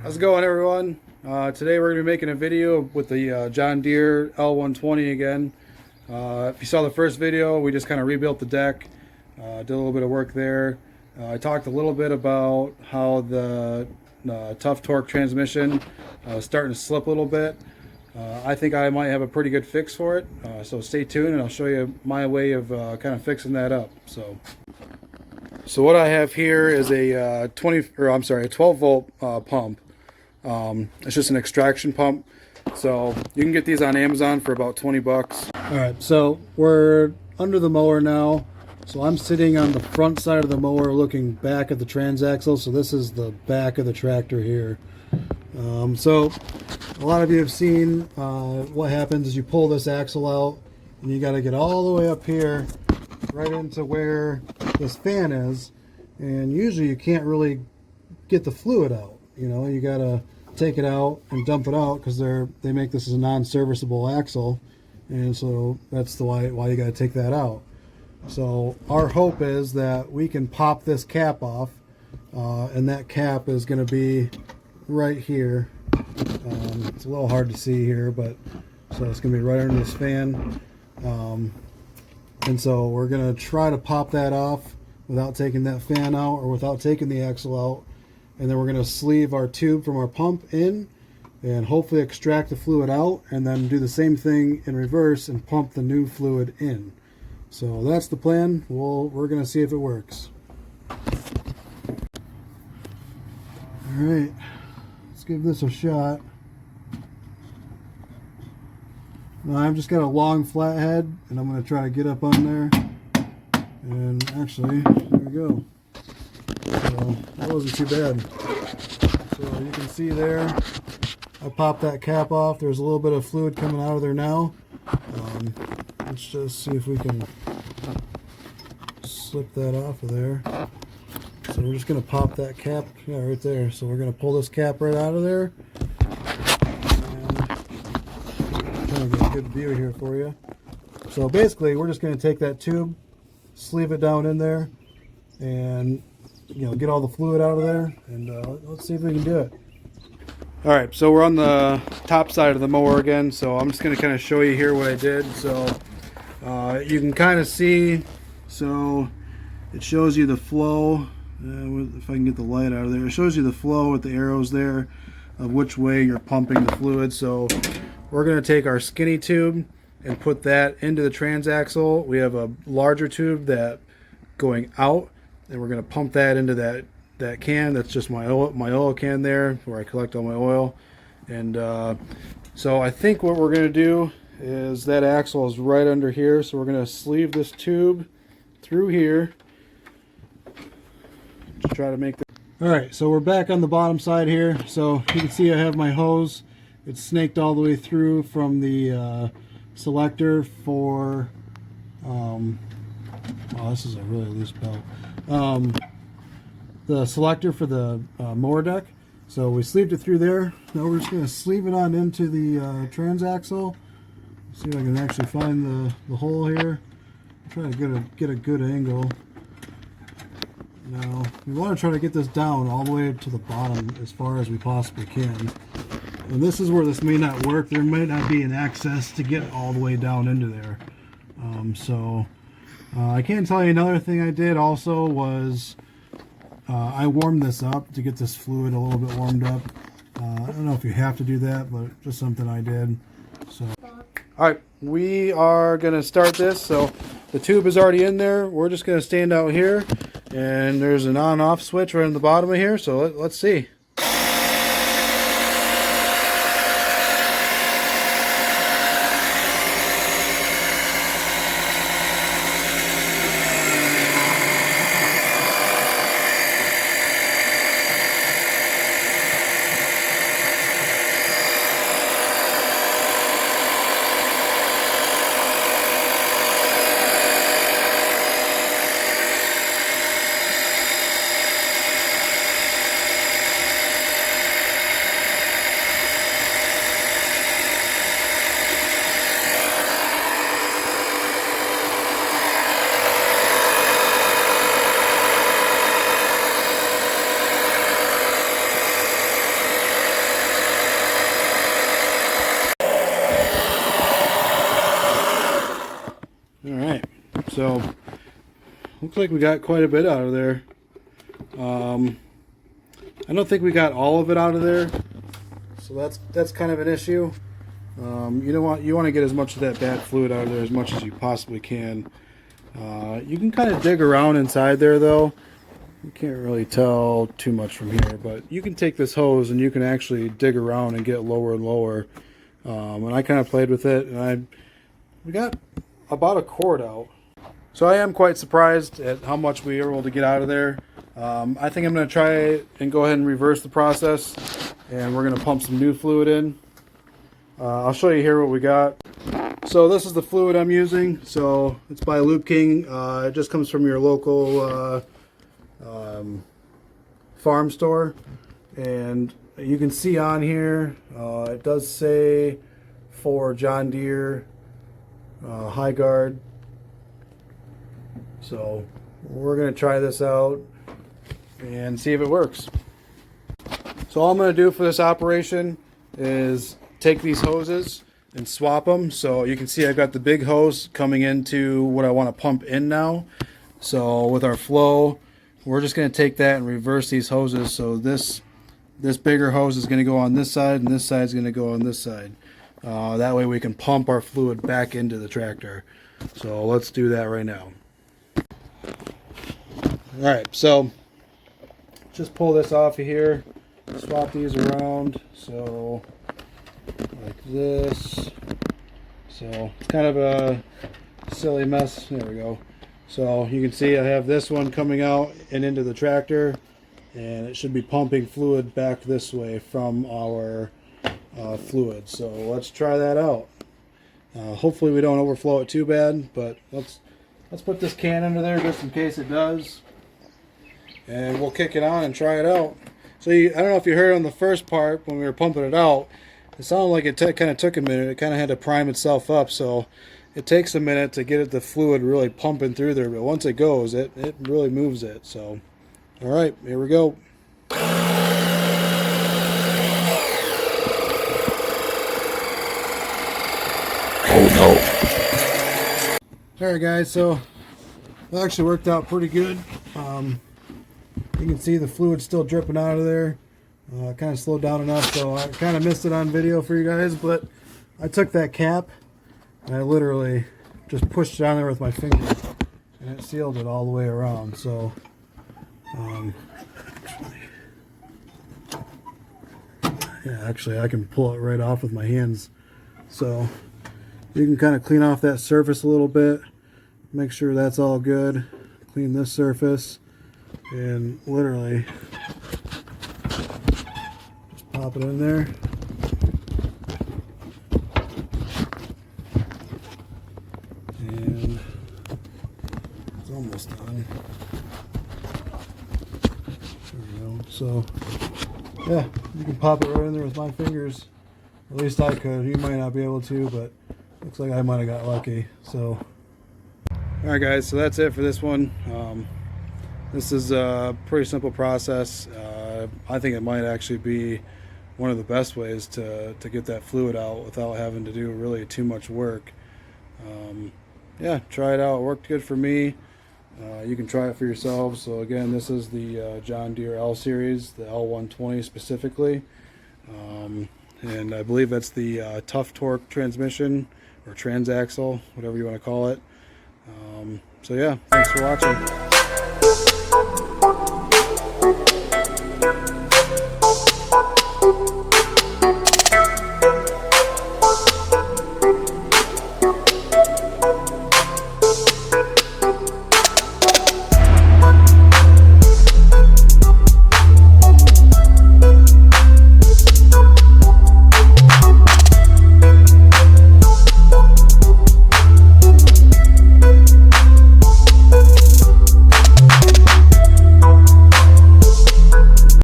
How's it going, everyone? Today we're going to be making a video with the John Deere L120 again. If you saw the first video, we just kind of rebuilt the deck, did a little bit of work there. I talked a little bit about how the tuff torque transmission is starting to slip a little bit. I think I might have a pretty good fix for it, so stay tuned and I'll show you my way of kind of fixing that up. So what I have here is a 12 volt pump. It's just an extraction pump, so you can get these on Amazon for about 20 bucks. All right, so we're under the mower now. So I'm sitting on the front side of the mower looking back at the transaxle. So this is the back of the tractor here. So a lot of you have seen what happens is you pull this axle out and you got to get all the way up here right into where this fan is, and usually you can't really get the fluid out. You know, you got to take it out and dump it out because they make this as a non-serviceable axle, and so that's why you got to take that out. So our hope is that we can pop this cap off, and that cap is going to be right here. It's a little hard to see here, but so it's going to be right under this fan, and so we're going to try to pop that off without taking that fan out or without taking the axle out. And then we're going to sleeve our tube from our pump in and hopefully extract the fluid out, and then do the same thing in reverse and pump the new fluid in. So that's the plan. We're going to see if it works. All right, let's give this a shot. Now I've just got a long flat head and I'm going to try to get up on there, and actually there we go. So that wasn't too bad. So you can see there, I popped that cap off. There's a little bit of fluid coming out of there now. Let's just see if we can slip that off of there. So we're just going to pop that cap, yeah, right there. So we're going to pull this cap right out of there. And I'm trying to get a good view here for you. So basically, we're just going to take that tube, sleeve it down in there, and get all the fluid out of there, and let's see if we can do it. All right, so we're on the top side of the mower again, so I'm just going to kind of show you here what I did. So you can kind of see, so it shows you the flow, if I can get the light out of there, it shows you the flow with the arrows there of which way you're pumping the fluid. So we're going to take our skinny tube and put that into the transaxle. We have a larger tube that going out, and we're going to pump that into that can. That's just my oil can there where I collect all my oil. And so I think what we're going to do is that axle is right under here, so we're going to sleeve this tube through here to try to make the... Alright, so we're back on the bottom side here. So you can see I have my hose. It's snaked all the way through from the selector for oh, this is a really loose belt. The selector for the mower deck. So we sleeved it through there. Now we're just going to sleeve it on into the transaxle. See if I can actually find the hole here. I'm trying to get a good angle. Now we want to try to get this down all the way to the bottom as far as we possibly can. And this is where this may not work. There might not be an access to get all the way down into there. I can tell you another thing I did also was I warmed this up to get this fluid a little bit warmed up. I don't know if you have to do that, but just something I did. So, all right, we are going to start this. So the tube is already in there. We're just going to stand out here, and there's an on-off switch right in the bottom of here. So let's see. so looks like we got quite a bit out of there. I don't think we got all of it out of there, so that's kind of an issue. You want to get as much of that bad fluid out of there as much as you possibly can. You can kind of dig around inside there though. You can't really tell too much from here, but you can take this hose and you can actually dig around and get lower and lower. And I kind of played with it, and we got about a quart out. So I am quite surprised at how much we were able to get out of there. I think I'm going to try and go ahead and reverse the process, and we're going to pump some new fluid in. I'll show you here what we got. So this is the fluid I'm using. So it's by Loop King. It just comes from your local farm store, and you can see on here it does say for John Deere high guard. So we're going to try this out and see if it works. So all I'm going to do for this operation is take these hoses and swap them. So you can see I've got the big hose coming into what I want to pump in now. So with our flow, we're just going to take that and reverse these hoses. So this bigger hose is going to go on this side, and this side is going to go on this side. That way we can pump our fluid back into the tractor. So let's do that right now. Alright, so just pull this off of here, swap these around, so like this. So it's kind of a silly mess. There we go. So you can see I have this one coming out and into the tractor, and it should be pumping fluid back this way from our fluid. So let's try that out. Hopefully we don't overflow it too bad, but let's put this can under there just in case it does, and we'll kick it on and try it out. So I don't know if you heard on the first part when we were pumping it out, it sounded like it kind of took a minute. It kind of had to prime itself up, so it takes a minute to get the fluid really pumping through there, but once it goes, it really moves it. So all right, here we go. Oh no. Alright guys, so it actually worked out pretty good. You can see the fluid still dripping out of there. Kind of slowed down enough, so I kind of missed it on video for you guys, but I took that cap and I literally just pushed it on there with my finger, and it sealed it all the way around. So actually I can pull it right off with my hands. So you can kind of clean off that surface a little bit, make sure that's all good, clean this surface, and literally just pop it in there. And it's almost done. There we go. So yeah, you can pop it right in there with my fingers. At least I could. You might not be able to, but looks like I might have got lucky. So alright guys, so that's it for this one. This is a pretty simple process. I think it might actually be one of the best ways to get that fluid out without having to do really too much work. Yeah, try it out. It worked good for me. You can try it for yourselves. So again, this is the John Deere L series, the L120 specifically. And I believe that's the tuff torque transmission, or transaxle, whatever you want to call it. So yeah, thanks for watching.